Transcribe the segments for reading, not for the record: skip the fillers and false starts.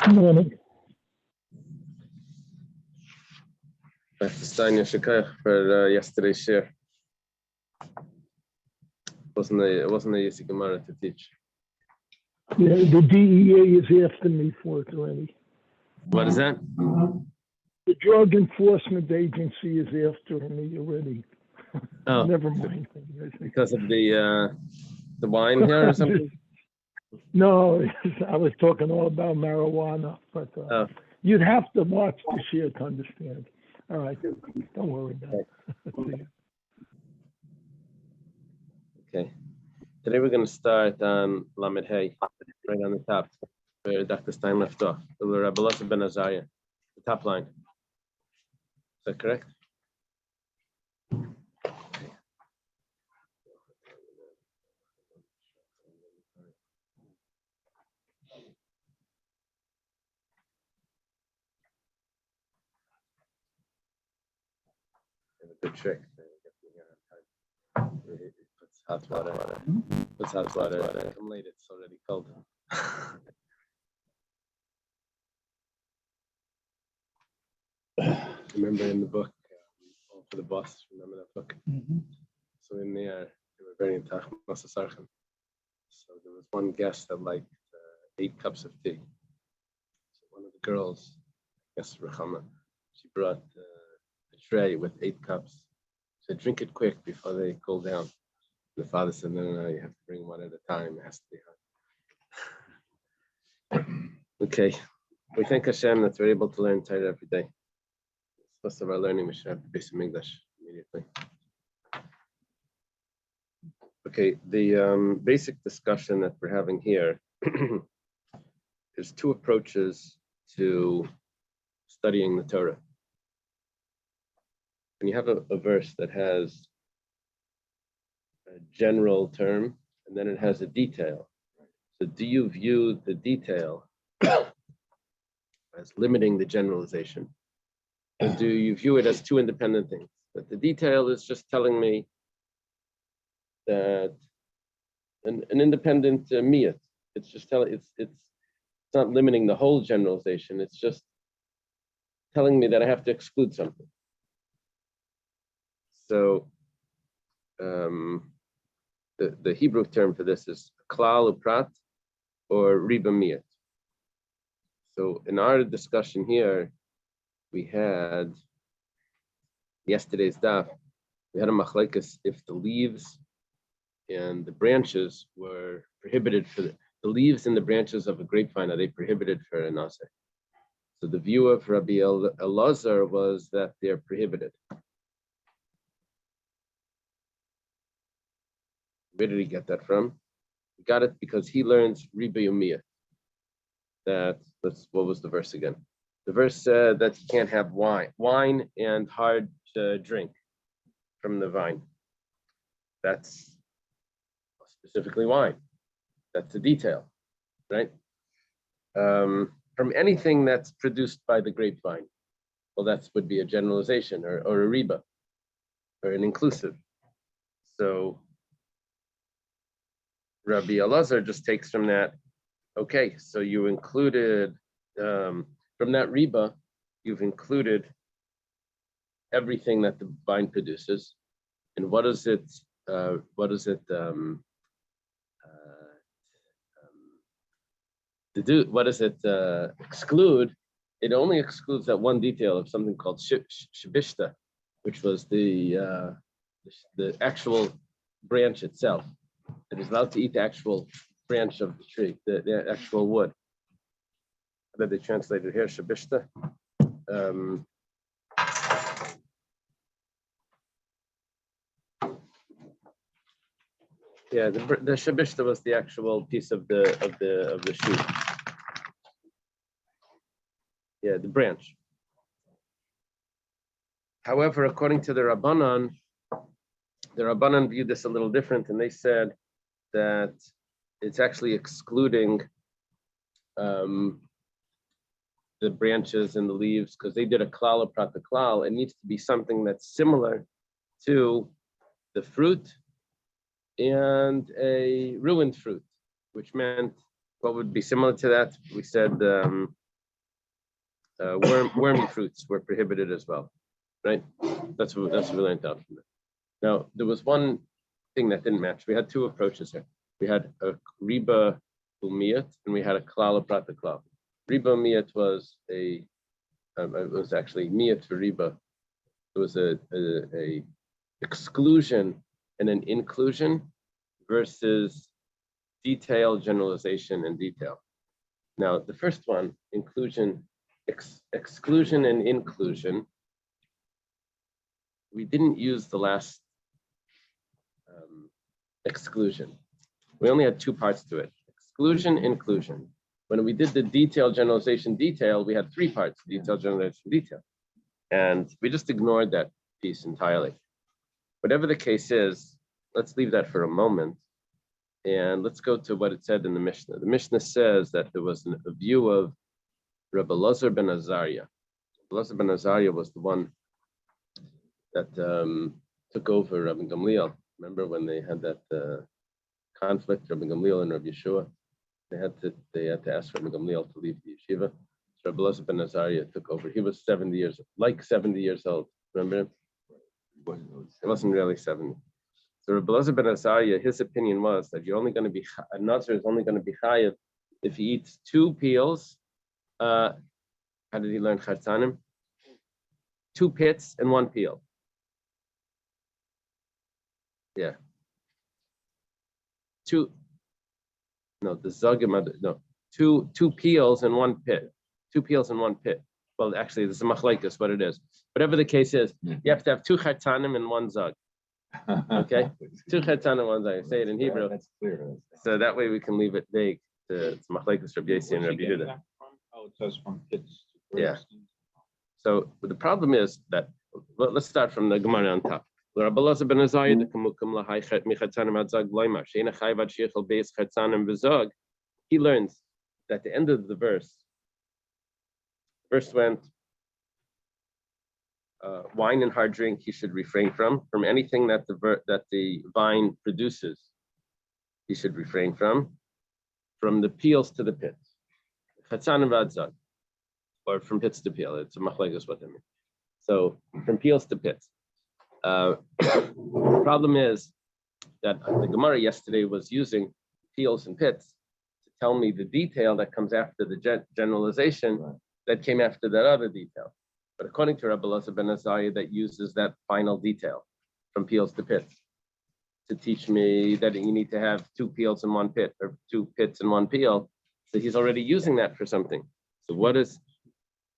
Morning. Stein for yesterday's share. It wasn't a easy Gemara to teach. Yeah, the DEA is after me for it already. What is that? The Drug Enforcement Agency is after me already. Oh, Never mind. because of the wine here or something? No, I was talking all about marijuana, but you'd have to watch the share to understand. All right, don't worry about it. Okay. Today we're going to start on Lamed Hey, right on the top, where Dr. Stein left off. The Rabbi Elazar ben Azariah, the top line. Is that correct? A good trick. Puts hot water. Puts hot water. I'm late. It's already cold. Remember in the book, All for the Boss. Remember that book? Mm-hmm. So in there, they were very into Masasarchan. So there was one guest that liked 8 cups of tea. So one of the girls, I guess Rachama, she brought a tray with 8 cups. She said, drink it quick before they cool down. The father said, no, you have to bring one at a time. It has to be hot. Okay. We thank Hashem that we're able to learn Torah every day. Most of our learning, we should have the base of English immediately. Okay, the basic discussion that we're having here is 2 approaches to studying the Torah. When you have a verse that has a general term and then it has a detail. So do you view the detail as limiting the generalization? Or do you view it as 2 independent things? That the detail is just telling me that an independent miyat. It's just telling it's not limiting the whole generalization. It's just telling me that I have to exclude something. So the Hebrew term for this is klal uprat or riba miyat. So in our discussion here, we had yesterday's daf. We had a machlekes if the leaves and the branches were prohibited for the leaves and the branches of a grapevine, are they prohibited for a nazir? So the view of Rabbi Elazar was that they're prohibited. Where did he get that from? He got it because he learns riba yomiyah. What was the verse again? The verse said that you can't have wine and hard drink from the vine. That's specifically wine. That's the detail, right? From anything that's produced by the grapevine. Well, that would be a generalization or a riba or an inclusive. So Rabbi Elazar just takes from that, okay, so you included, from that riba, you've included everything that the vine produces. And what does it exclude? It only excludes that one detail of something called shibishta, which was the actual branch itself. It is allowed to eat the actual branch of the tree, the actual wood. How did they translate it here? Shibishta. Yeah, the shabishta was the actual piece of the shoot. Yeah, the branch. However, according to the Rabbanan viewed this a little different, and they said that it's actually excluding the branches and the leaves because they did a klal prat klal. It needs to be something that's similar to the fruit and a ruined fruit, which meant what would be similar to that? We said wormy fruits were prohibited as well, right? That's what we learned out from that. Now, there was one thing that didn't match. We had two approaches here. We had a riba umiyat and we had a klal prat klal. Riba umiyat was it was actually miyat for riba. It was a exclusion and an inclusion versus detail, generalization, and detail. Now, the first one, inclusion, exclusion and inclusion, we didn't use the last exclusion. We only had two parts to it, exclusion, inclusion. When we did the detail, generalization, detail, we had three parts, detail, generalization, detail. And we just ignored that piece entirely. Whatever the case is, let's leave that for a moment. And let's go to what it said in the Mishnah. The Mishnah says that there was a view of Rabbi Nazir ben Azariah. Nazir ben Azariah was the one that took over Rabbi Gamliel. Remember when they had that conflict, Rabbi Gamliel and Rabbi Yeshua? They had to ask Rabbi Gamliel to leave the yeshiva. So Rabbi Nazir ben Azariah took over. He was 70 years old. Remember him? It wasn't really 70. So Rabbi Nazir ben Azariah, his opinion was that you're only going to be a Nazir is only going to be chayav if he eats two peels. How did he learn chartanim? Two pits and one peel. Yeah. Two peels and one pit. Two peels and one pit. Well, actually, this is machlekes, what it is. Whatever the case is, you have to have two chartanim and one zug. Okay, two chartanim, one zug. Say it in Hebrew. That's clear. So that way we can leave it vague. It's machlekes Rabbi Yossi and Rabbi Yehuda. Oh, it says from pits. Yeah. So the problem is that, well, let's start from the Gemara on top. Rabbi Nazir ben Azariah, he learns that at the end of the verse went, wine and hard drink he should refrain from anything that the vine produces, he should refrain from the peels to the pits. Chatzanim v'adzag, or from pits to peel. It's a machlekes what they mean. So from peels to pits. The problem is that the Gemara yesterday was using peels and pits to tell me the detail that comes after the generalization that came after that other detail. But according to Rabbi Nazir ben Azariah, that uses that final detail from peels to pits to teach me that you need to have two peels and one pit, or two pits and one peel. So he's already using that for something. So what is?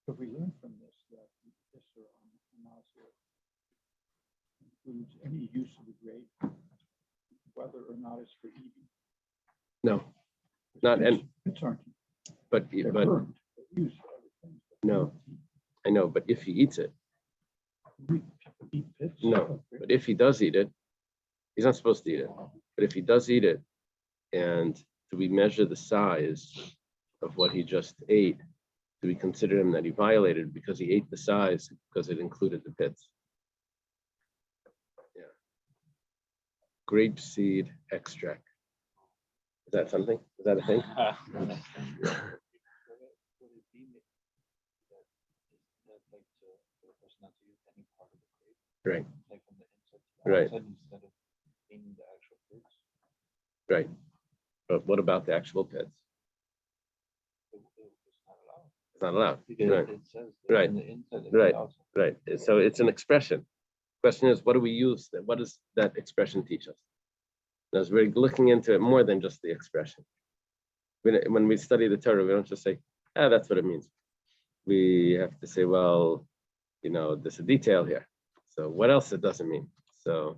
But we learn from this that this analysis includes any use of the grape, whether or not it's for eating. No, not and. It's aren't. But They're but burned, they're used for other things. no, I know. But if he eats it, We eat pits. no. But if he does eat it, he's not supposed to eat it. But if he does eat it, and do we measure the size of what he just ate? Do we consider him that he violated because he ate the size because it included the pits? Yeah. Grape seed extract. Is that something? Is that a thing? Right. Right. Right. But what about the actual pits? It's not allowed. Right. Right. Right. So it's an expression. Question is, what do we use? What does that expression teach us? As we're looking into it more than just the expression. When we study the Torah, we don't just say, that's what it means. We have to say, well, there's a detail here. So what else it doesn't mean? So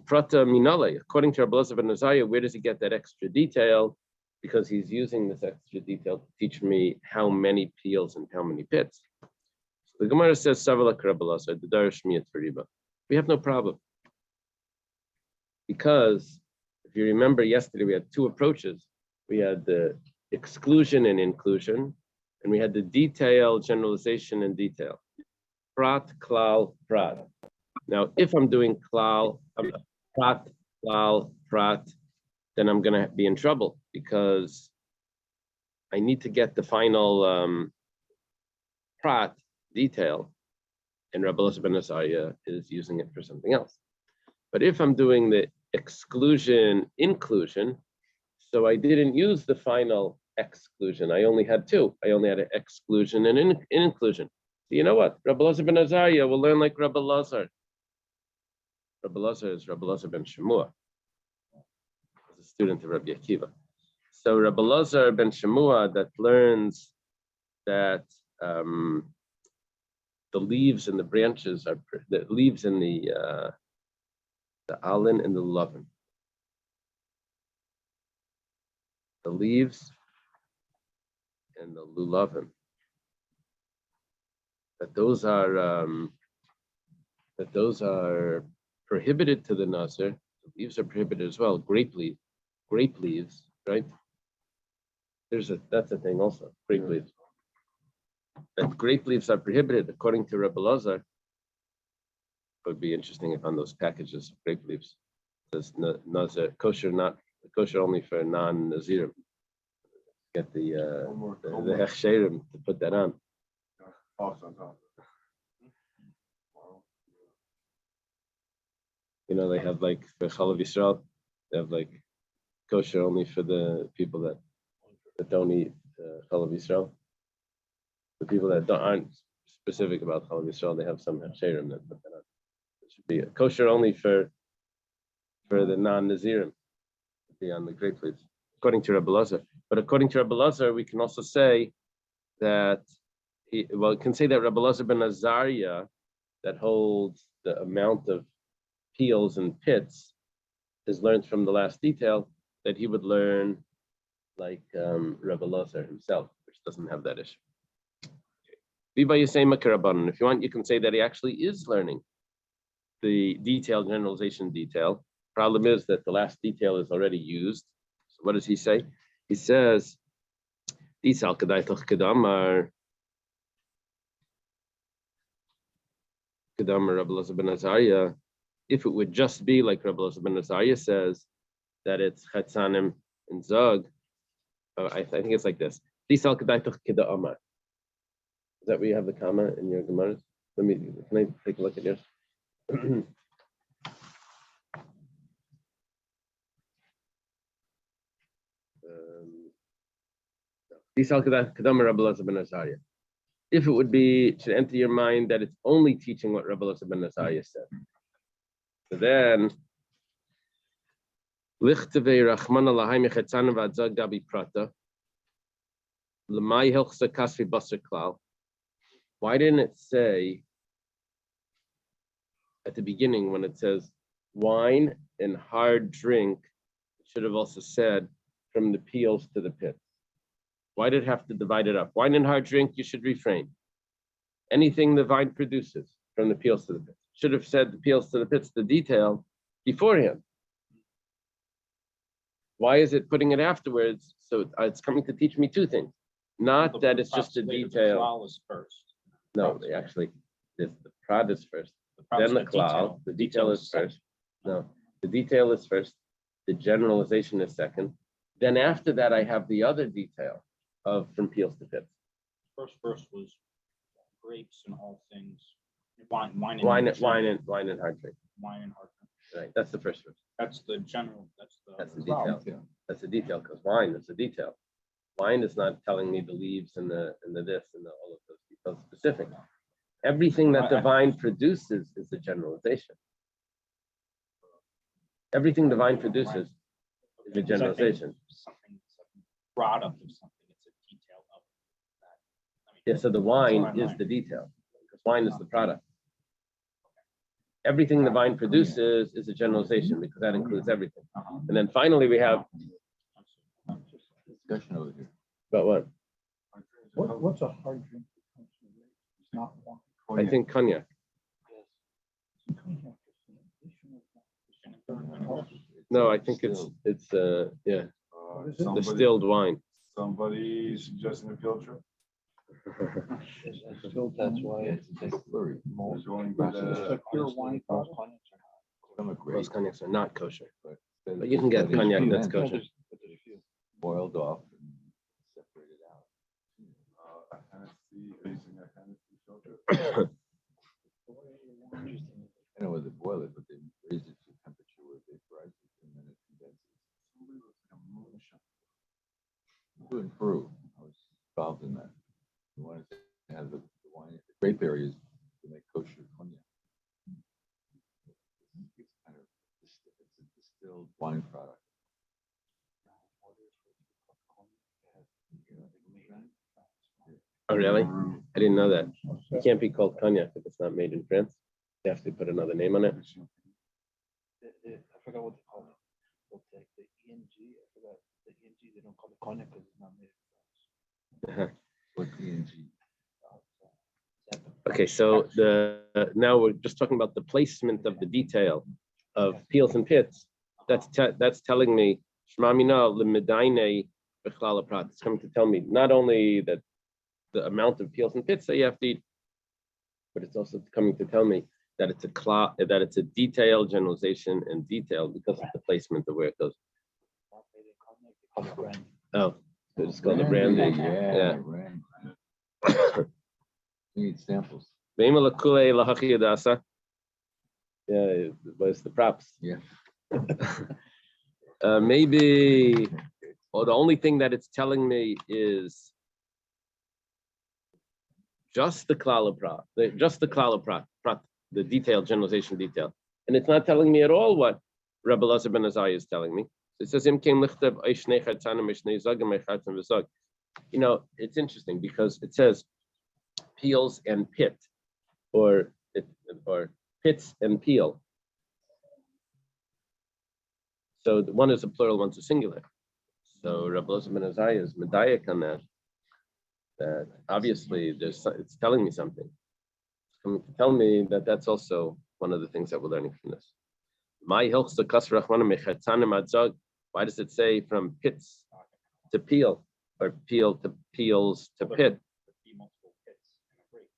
prata minale, according to Rabbi Nazir ben Azariah, where does he get that extra detail? Because he's using this extra detail to teach me how many peels and how many pits. So the Gemara says, Savalak Rabbi Nazir, the Darish Miyat Fariba. We have no problem. Because if you remember yesterday, we had two approaches. We had the exclusion and inclusion, and we had the detail, generalization, and detail. Prat, klal, prat. Now, if I'm doing klal, prat, klal, prat, then I'm going to be in trouble because I need to get the final prat detail, and Rabbi Elazar ben Azariah is using it for something else. But if I'm doing the exclusion inclusion, so I didn't use the final exclusion. I only had two. I only had an exclusion and an inclusion. So you know what? Rabbi Elazar ben Azariah will learn like Rabbi Elazar. Rabbi Elazar is Rabbi Elazar ben Shemua, as a student of Rabbi Akiva. So Rabbi Elazar ben Shemua that learns that the leaves and the branches are the leaves and the alin and the lovin. The leaves and the lulavim. That those are prohibited to the Nazir. The leaves are prohibited as well. Grape leaves, right? That's a thing also. Grape leaves. That grape leaves are prohibited according to Rabbi Elazar. It would be interesting if on those packages of grape leaves it says Nazir kosher, not kosher only for non-Nazirim. Get the hechsherim to put that on. You know, they have like for Chalav Yisrael, they have like kosher only for the people that don't eat Chalav Yisrael. The people that aren't specific about Chalav Yisrael, they have some hechsherim that put that on. It should be kosher only for the non-Nazirim, be on the grape leaves, according to Rabbi Elazar. But according to Rabbi Elazar, we can also say that we can say that Rabbi Elazar ben Azariah that holds the amount of peels and pits is learned from the last detail, that he would learn like Rabbi Elazar himself, which doesn't have that issue. If you want, you can say that he actually is learning the detail, generalization detail. Problem is that the last detail is already used. So what does he say? He says, if it would just be like Rabbi Elazar ben Azariah says, that it's Chetzanim and Zog, I think it's like this. Is that where you have the comma in your Gemaras? Can I take a look at yours? If it would be, it should enter your mind that it's only teaching what Rabbi Elazar ben Azariah said. So then, why didn't it say at the beginning when it says wine and hard drink, it should have also said from the peels to the pits? Why did it have to divide it up? Wine and hard drink, you should refrain. Anything the vine produces from the peels to the pits. Should have said the peels to the pits, the detail beforehand. Why is it putting it afterwards? So it's coming to teach me two things. Not that it's just a detail. No, they actually, the prad is first, then the klal. The detail is first. No, the detail is first. The generalization is second. Then after that, I have the other detail of from peels to pits. First verse was grapes and all things. Wine and hard drink. Wine and hard drink. Wine and hard drink. Right, that's the first verse. That's the general. That's the detail. That's the detail because wine is a detail. Wine is not telling me the leaves and the this and all of those details specific. Everything that the vine produces is a generalization. Everything the vine produces is a generalization. Something product of something. It's a detail of that. Yeah, so the wine is the detail because wine is the product. Everything the vine produces is a generalization because that includes everything. And then finally we have Discussion over here. about what? What's a hard drink? It's not one. I think cognac. No, I think it's yeah, distilled wine. Somebody suggesting a field trip? That's why it's Going A pure wine product. Most cognacs are not kosher, but you can get cognac that's kosher. boiled off and separated toilet, but they raise it to a temperature where they rise it and then it condenses. Do it in Peru. I was involved in that. We wanted to have the wine, the grape areas to make kosher cognac. It's kind of it's a distilled wine product. Oh, really? I didn't know that. It can't be called cognac if it's not made in France. You have to put another name on it. I forgot what they call it. But the ENG, I forgot the ENG. They don't call it cognac because it's not made in France. What's ENG? Okay, so now we're just talking about the placement of the detail of peels and pits. That's telling me Shema Mina l'medaine b'chlal haprat. It's coming to tell me not only that the amount of peels and pits that you have to eat, but it's also coming to tell me that it's a detailed generalization and detail because of the placement of where it goes. They call it brandy. Oh, so it's called the brandy. Yeah. Brandy. We need samples. Yeah, it was the props. Yeah. Maybe, or the only thing that it's telling me is just the klal prat, the detailed generalization detail, and it's not telling me at all what Rebbe Elazar ben Azariah is telling me. It says, you know, it's interesting because it says peels and pit, or pits and peel. So one is a plural, one's a singular. So Rebbe Elazar ben Azariah is medayek on that. That obviously it's telling me something. It's coming to tell me that that's also one of the things that we're learning from this. Why does it say from pits to peel, or peel to peels to pit?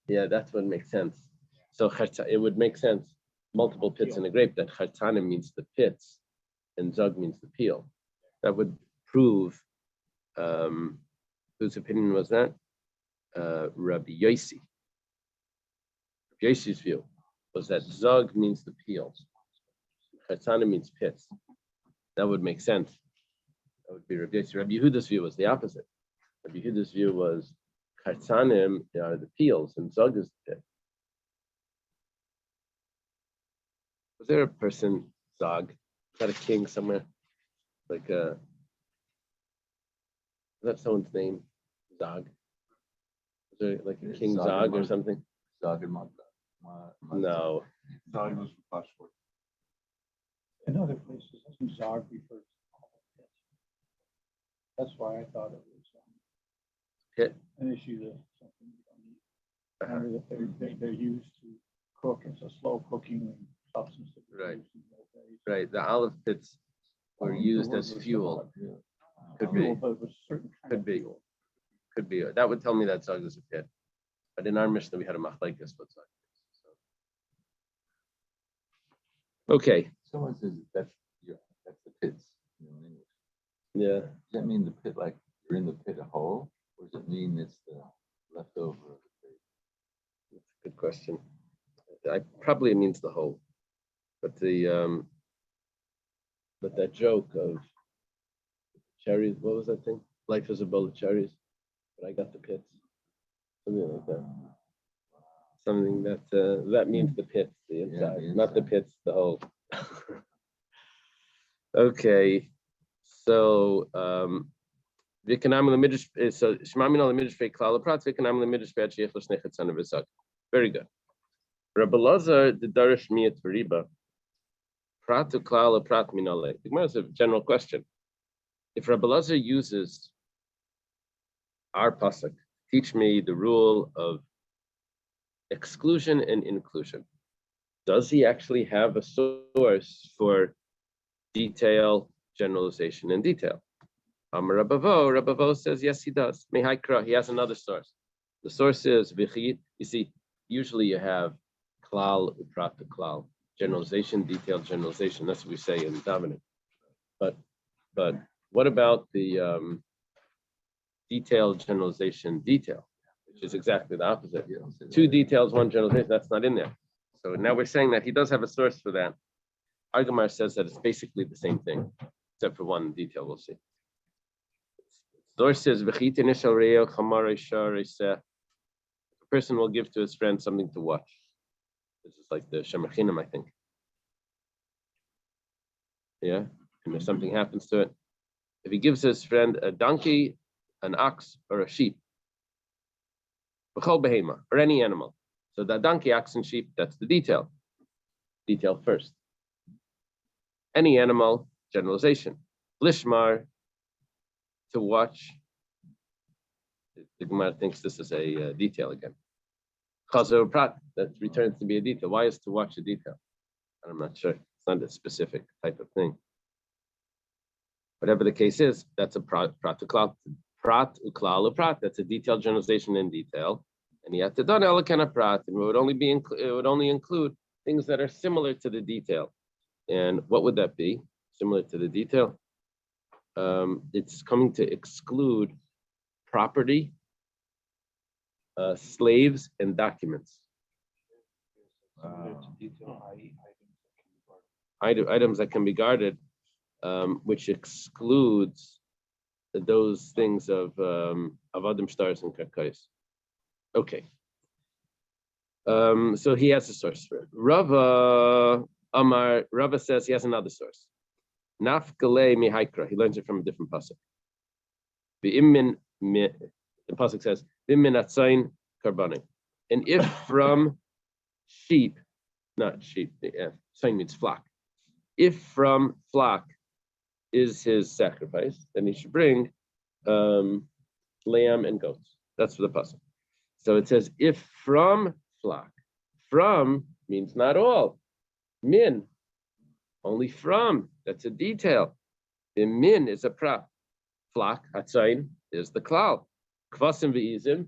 Yeah, that's what makes sense. So it would make sense, multiple pits in a grape, that chartana means the pits and zug means the peel. That would prove, whose opinion was that? Rabbi Yossi. Rabbi Yossi's view was that zug means the peel, chartana means pits. That would make sense. That would be Rabbi Yossi. Rabbi Yehuda's view was the opposite. Rabbi Yehuda's view was chartanim are the peels and zug is the pit. Was there a person, Zog? Is that a king somewhere? Like is that someone's name? Zog? Is there like a king Zog or something? Zog and Mata. No. Zog was from Pashport. In other places, doesn't Zog refer to all the pits? That's why I thought it was Pit. an issue that something you don't need. Remember that they're used to cook. It's a slow cooking substance. That we Right. use in the old days. Right. The olive pits were used as fuel. Could be. But it was a certain kind Could of be. fuel. Could be. That would tell me that Zog is a pit. But in our Mishnah, we had a machlekes what Zog is. So. Okay. Someone says that's the pits, in English. Yeah. Does that mean the pit like you're in the pit hole, or does it mean it's the leftover of the pit? That's a good question. Probably it means the whole. But but that joke of cherries, what was that thing? Life is a bowl of cherries, but I got the pits. Something like that. Something that means the pits, the inside, the not the inside. pits, the whole. Okay, so very good. Rabbi Elazar the Darish Miyat Veriba. Prat to klal prat minale. The Gemara is a general question. If Rabbi Elazar uses our pasuk, teach me the rule of exclusion and inclusion, does he actually have a source for detail, generalization, and detail? Amar Rabavo says yes, he does. Mehaikra, he has another source. The source is vichit. You see, usually you have klal uprat to klal. Generalization, detail, generalization. That's what we say in davening. But what about the detail, generalization, detail, which is exactly the opposite? Two details, one generalization. That's not in there. So now we're saying that he does have a source for that. Argamar says that it's basically the same thing, except for one detail. We'll see. Source says, a person will give to his friend something to watch. This is like the Shemachinim, I think. Yeah, and if something happens to it, if he gives his friend a donkey, an ox, or a sheep, or any animal. So the donkey, ox, and sheep, that's the detail. Detail first. Any animal, generalization. Lishmar, to watch. The Gemara thinks this is a detail again. Chazer prat, that returns to be a detail. Why is to watch a detail? I'm not sure. It's not a specific type of thing. Whatever the case is, that's a prat uklal. Prat uklal prat. That's a detailed generalization in detail. And you have to done elikana prat, and it would only include things that are similar to the detail. And what would that be? Similar to the detail? It's coming to exclude property, slaves, and documents. Items that can be guarded, which excludes those things of Adam stars and Karkais. Okay. So he has a source for it. Rava says he has another source. Nafkale mihaikra. He learns it from a different pasuk. The pasuk says, "V'immin atzayin karbani." And if from sheep, not sheep, tzayin means flock. If from flock is his sacrifice, then he should bring lamb and goats. That's for the pasuk. So it says, if from flock. From means not all. Min, only from. That's a detail. The min is a prat. Flock, atzayin, is the klal. Kvasim ve'izim,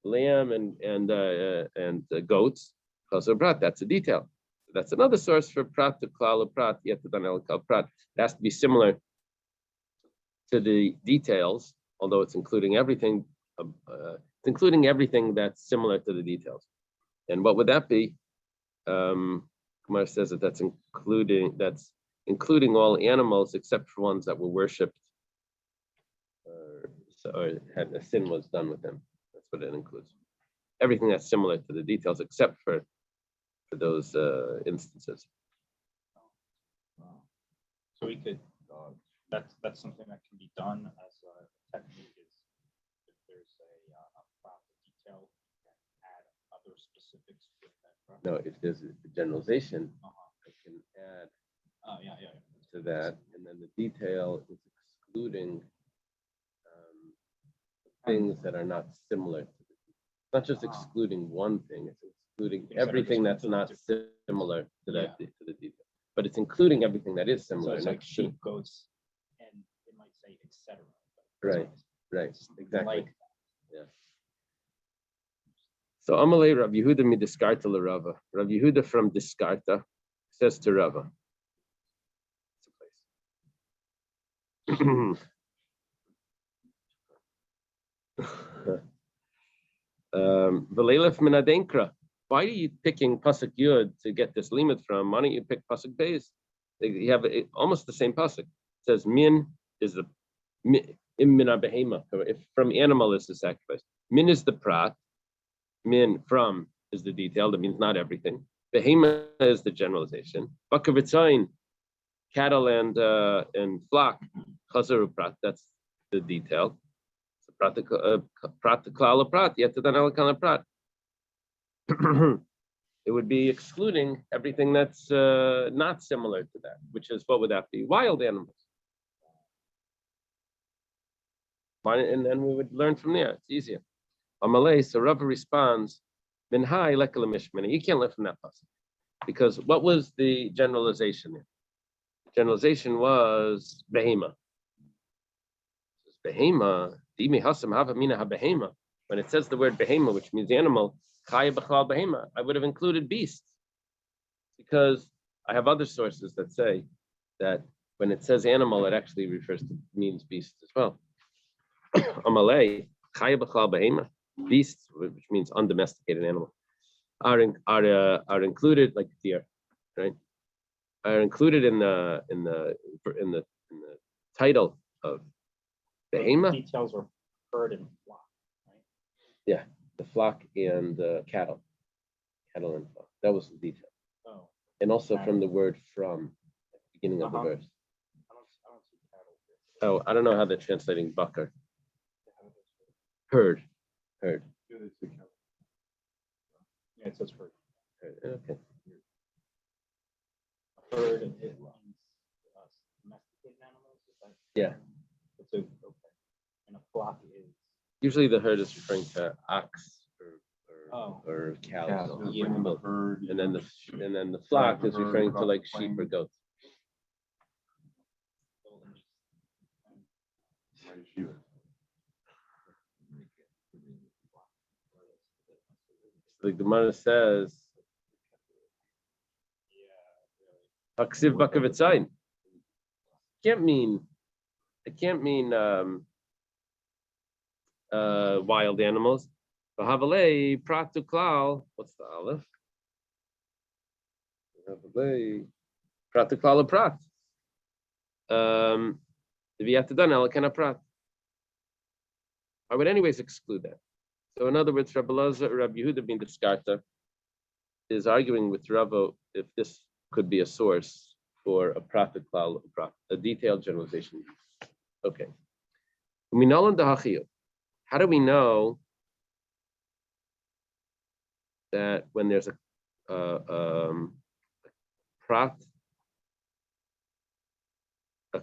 lamb and goats. Chaser prat, that's a detail. That's another source for prat to klal or prat, yet to dan el prat. It has to be similar to the details, although it's including everything. It's including everything that's similar to the details. And what would that be? Kumar says that that's including all animals except for ones that were worshipped or had a sin was done with them. That's what it includes. Everything that's similar to the details except for those instances. So we could, that's something that can be done as a technique is if there's a profit detail, you can add other specifics with that. Right? No, if there's a generalization, I can add to that, and then the detail is excluding things that are not similar to the detail. Not just excluding one thing, it's excluding everything that's not similar to that to the detail. But it's including everything that is similar. So it's like sheep, goats, and it might say etc. Right, exactly. Like, So Amalei Rav Yehuda mi Diskarta l'Rava. Rav Yehuda from Diskarta says to Rava. V'leilef min adenkra. Why are you picking pasuk yud to get this limit from? Why don't you pick pasuk beis? You have almost the same pasuk. It says min is the im min behema. If from animal is the sacrifice. Min is the prat. Min from is the detail. That means not everything. Behema is the generalization. Bakavitzayin, cattle and flock. Chazaru prat. That's the detail. Prat the klala prat. Yet dan elikana prat. It would be excluding everything that's not similar to that, which is, what would that be? Wild animals. And then we would learn from there. It's easier. Amalei, so Rava responds, Min hai lekala mishmini. You can't learn from that pasuk. Because what was the generalization there? Generalization was behema. Behema, dimi hasam hava mina ha behema. When it says the word behema, which means animal, chaya b'chlal behema, I would have included beasts, because I have other sources that say that when it says animal, it actually means beasts as well. Amalei, chaya b'chlal behema, beasts, which means undomesticated animal. are included, like deer, right? Are included in the title of behema. Details are herd and flock, right? Yeah, the flock and cattle and flock. That was the detail, Oh, and also from the word from, at the beginning of the Uh-huh. verse. I don't see cattle here. Oh, I don't know how they're translating bucker. Herd. Yeah, they say cattle. Yeah, it says herd. Okay. Herd, it means domesticated animals. Is that? Yeah. It's okay. And a flock is. Usually the herd is referring to ox Oh. or cows. Cattle. Just Yeah. bring the herd. And then the flock is referring to like sheep or goats. The Gemara says, "Haksiv bakavetzayin." It can't mean wild animals. V'havalei pratu klal. What's the aleph? V'havalei pratu klal prat. V'yatadan elakena prat. I would anyways exclude that. So in other words, Rabbi Yehuda bin Descartes is arguing with Ravo if this could be a source for a prat klal, a detailed generalization. Okay. How do we know that when there's a prat, a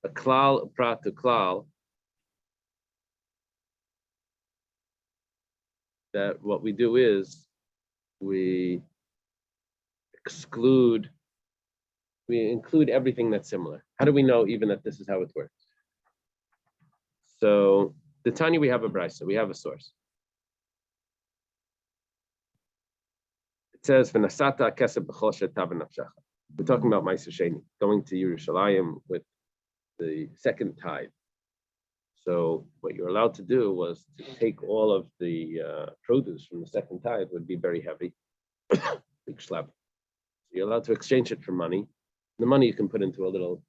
klal, a prat to klal, that what we do is we include everything that's similar. How do we know even that this is how it works? So the Tanya, we have a brisa, we have a source. It says, "V'nasata kesef b'chol she'tav nafshecha." We're talking about Ma'aser Sheni, going to Yerushalayim with the second tithe. So what you're allowed to do was to take all of the produce from the second tithe, would be very heavy, big slab. So you're allowed to exchange it for money. The money you can put into a little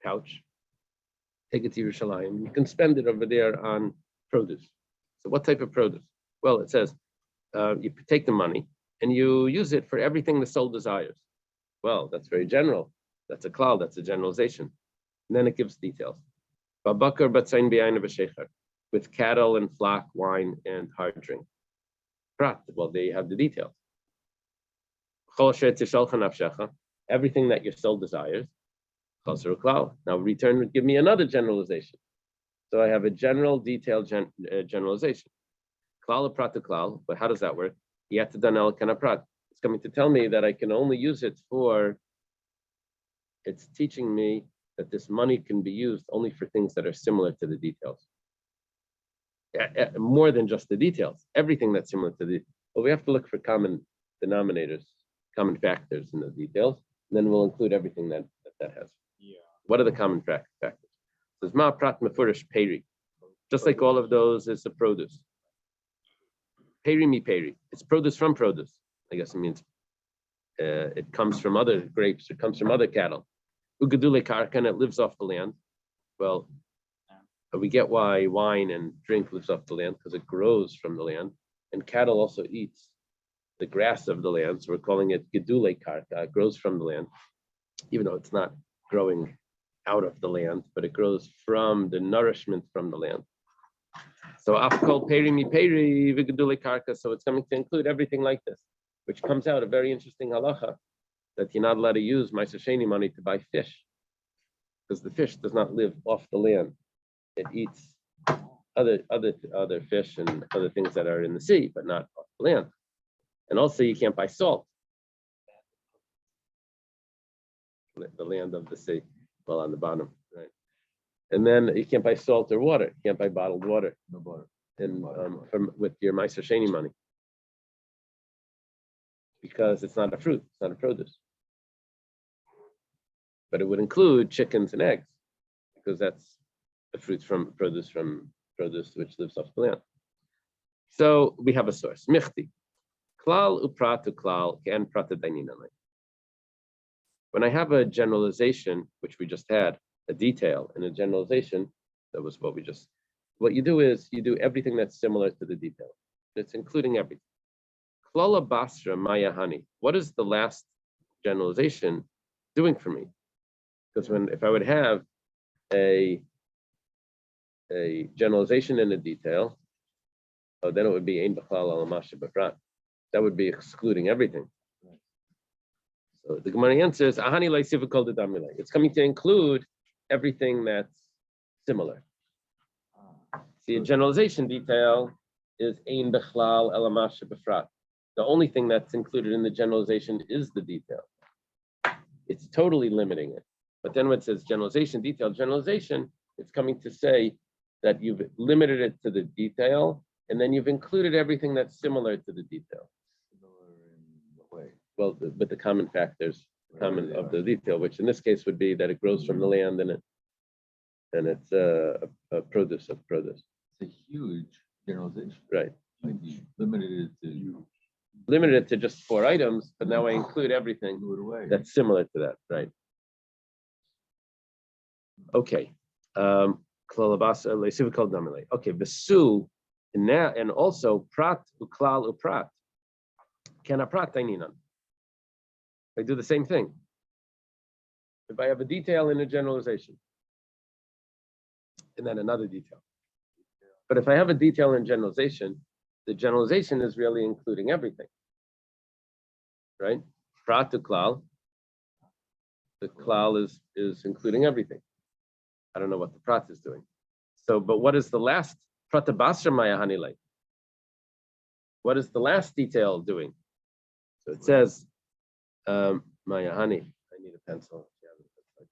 pouch, take it to Yerushalayim. You can spend it over there on produce. So what type of produce? Well, it says you take the money and you use it for everything the soul desires. Well, that's very general. That's a klal, that's a generalization. And then it gives details. With cattle and flock, wine, and hard drink. Prat, well, they have the details. Everything that your soul desires. Now return, give me another generalization. So I have a general, detailed generalization. Klal prat to klal, but how does that work? It's coming to tell me that I can only use it for, it's teaching me that this money can be used only for things that are similar to the details. More than just the details, everything that's similar to the, well, we have to look for common denominators, common factors in the details, and then we'll include everything that has. Yeah. What are the common factors? It says ma prat mefurish peri. Just like all of those is the produce. Peri mi peri. It's produce from produce. I guess it means it comes from other grapes, it comes from other cattle. Ugadule karka, and it lives off the land. Well, we get why wine and drink lives off the land, because it grows from the land, and cattle also eats the grass of the land. So we're calling it gedule karka. It grows from the land, even though it's not growing out of the land, but it grows from the nourishment from the land. So afkol peri mi peri v'gedule karka. So it's coming to include everything like this, which comes out a very interesting halacha that you're not allowed to use Ma'aser Sheni money to buy fish, because the fish does not live off the land. It eats other fish and other things that are in the sea, but not off the land. And also, you can't buy salt. The land of the sea, well, on the bottom, right? And then you can't buy salt or water. You can't buy bottled water. No butter. And with your Ma'aser Sheni money, because it's not a fruit, it's not a produce. But it would include chickens and eggs, because that's the fruits from produce which lives off the land. So we have a source. Michti. Klal uprat uklal can prata dainanai. When I have a generalization, which we just had, a detail and a generalization, that was what you do is you do everything that's similar to the detail. It's including everything. Klala basra maya hani. What is the last generalization doing for me? Because if I would have a generalization in a detail, then it would be ein b'chlal al masha b'prat. That would be excluding everything. So the Gemara answers, ahani leisiva kol dedamile. It's coming to include everything that's similar. See, a generalization detail is ein b'chlal el masha b'prat. The only thing that's included in the generalization is the detail. It's totally limiting it. But then when it says generalization, detail, generalization, it's coming to say that you've limited it to the detail, and then you've included everything that's similar to the detail. Similar in what way? Well, but the common factors, common of the detail, which in this case would be that it grows from the land and it's a produce of produce. It's a huge generalization. Right. Like you limited it to just 4 items, but now I include everything blew it away. that's similar to that, right? Okay. Klalabasa leisiva kol damile. Okay, Vesu, and also prat uklal uprat. Can a prat taininan? I do the same thing. If I have a detail in a generalization, and then another detail. But if I have a detail in generalization, the generalization is really including everything. Right? Prat to klal. The klal is including everything. I don't know what the prat is doing. So, but what is the last prata basra maya hanile? What is the last detail doing? So it says maya hani. I need a pencil. I'm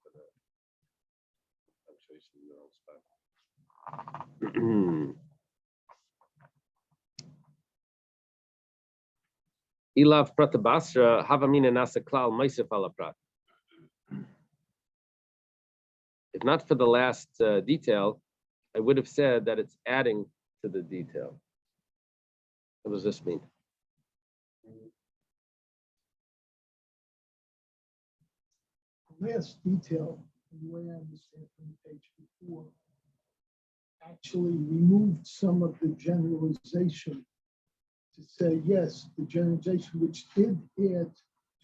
sure you should in the wrong spot. Ilav prata basra havamina nasa klal maisif ala prat. If not for the last detail, I would have said that it's adding to the detail. What does this mean? The last detail, the way I understand from the page before, actually removed some of the generalization to say, yes, the generalization which did add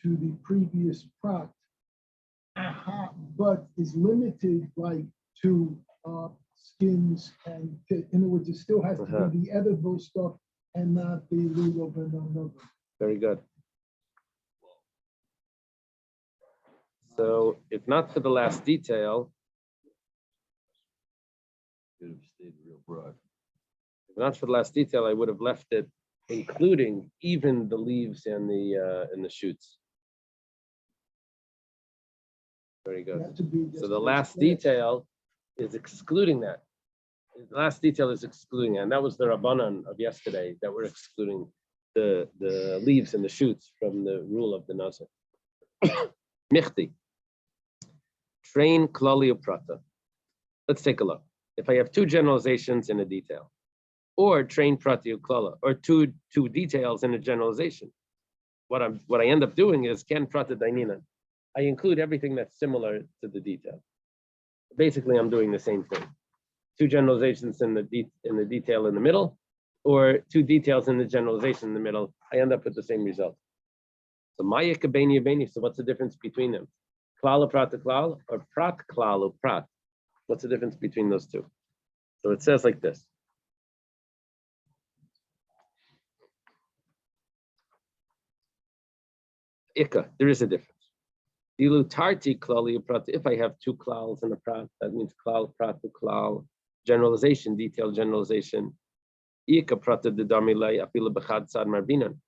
to the previous prat, but is limited like to skins and in other words, it still has to be the edible stuff and not the lulav and another. Very good. So if not for the last detail, Could have stayed real broad. if not for the last detail, I would have left it including even the leaves and the shoots. Very good. So the last detail is excluding that. The last detail is excluding, and that was the Rabbanan of yesterday that were excluding the leaves and the shoots from the rule of the Nazir. Michti. Train klali uprata. Let's take a look. If I have 2 generalizations in a detail, or train prati uklala, or two details in a generalization, what I end up doing is ken prata dainina. I include everything that's similar to the detail. Basically, I'm doing the same thing. 2 generalizations in the detail in the middle, or 2 details in the generalization in the middle. I end up with the same result. So maya kabeni abeni. So what's the difference between them? Klal prat klal or prat klal prat? What's the difference between those 2? So it says like this. Ika, there is a difference. Dilutarti klali prat. If I have 2 klals in a prat, that means klal prat to klal. Generalization, detailed generalization. Ika prata dedamilei apila bechad sad marbinan.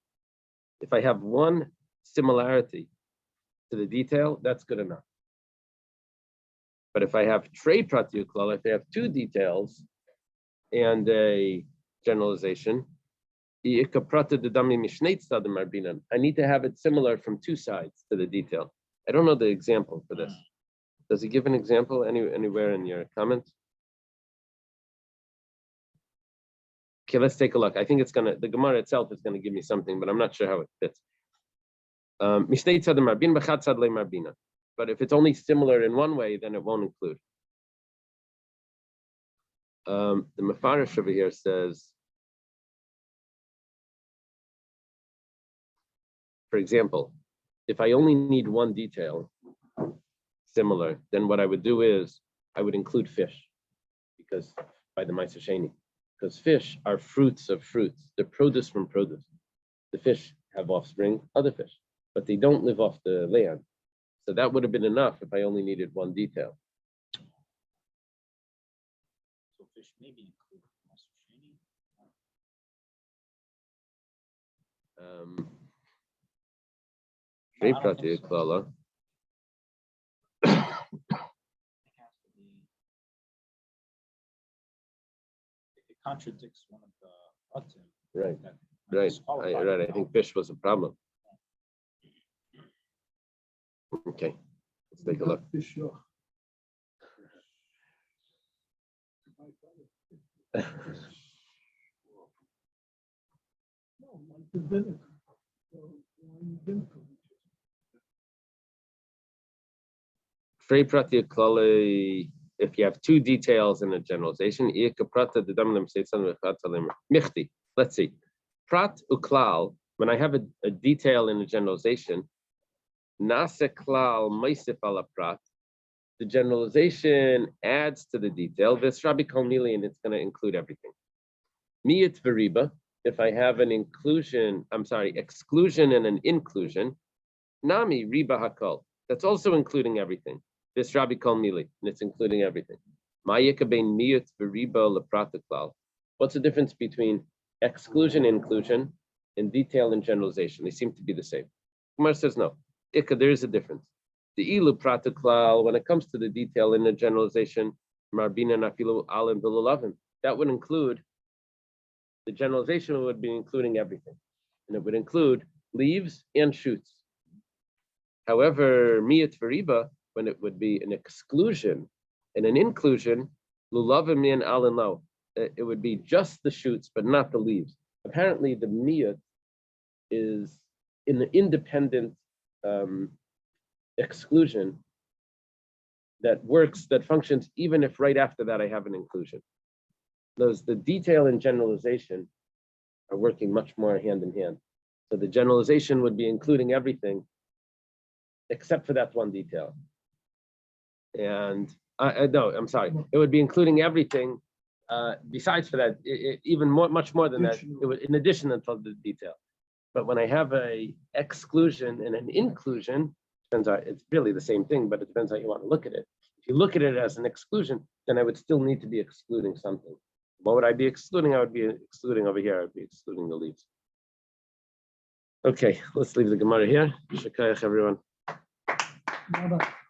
If I have 1 similarity to the detail, that's good enough. But if I have trey prati klal, if I have 2 details and a generalization, I need to have it similar from 2 sides to the detail. I don't know the example for this. Does he give an example anywhere in your comments? Okay, let's take a look. I think the Gemara itself is gonna give me something, but I'm not sure how it fits. Mishnei tzad marbin b'chad tzad le marbina. But if it's only similar in one way, then it won't include. The Mefarish over here says, for example, if I only need one detail similar, then what I would do is I would include fish, because by the Ma'aser Sheni, because fish are fruits of fruits. They're produce from produce. The fish have offspring, other fish, but they don't live off the land. So that would have been enough if I only needed one detail. So fish may be included in Ma'aser Sheni. Shrei I don't Prati think so. Klala. It has to be. If it contradicts one of the Atim. Right, that right, disqualify right. I it. think fish was a problem. Okay, let's take a look. Fish, yeah. No, like the vinegar. So, wine vinegar. Shrei Prati Klala. If you have two details in a generalization, Michti. Let's see. Prat uklal. When I have a detail in a generalization, nase klal meisif ala prat. The generalization adds to the detail. This Rabbi Kalmili, and it's going to include everything. Miyat veriba. If I have an exclusion and an inclusion, nami riba hakol. That's also including everything. This Rabbi Kalmili, and it's including everything. Ma'yika bein miyat veriba leprat uklal. What's the difference between exclusion, inclusion, and detail and generalization? They seem to be the same. Kumar says no. There is a difference. The ilu prataklal, when it comes to the detail in the generalization, marbina nafilu alim bilulavim, that would include, the generalization would be including everything. And it would include leaves and shoots. However, miyat veriba, when it would be an exclusion and an inclusion, lulavim and alin lo, it would be just the shoots, but not the leaves. Apparently, the miyat is in the independent exclusion that functions even if right after that I have an inclusion. The detail and generalization are working much more hand in hand. So the generalization would be including everything except for that one detail. And no, I'm sorry, it would be including everything besides for that, much more than that, it would, in addition to the detail. But when I have a exclusion and an inclusion, depends on, it's really the same thing, but it depends how you want to look at it. If you look at it as an exclusion, then I would still need to be excluding something. What would I be excluding? I would be excluding over here. I would be excluding the leaves. Okay, let's leave the Gemara here. Shakayach, everyone. Bye-bye.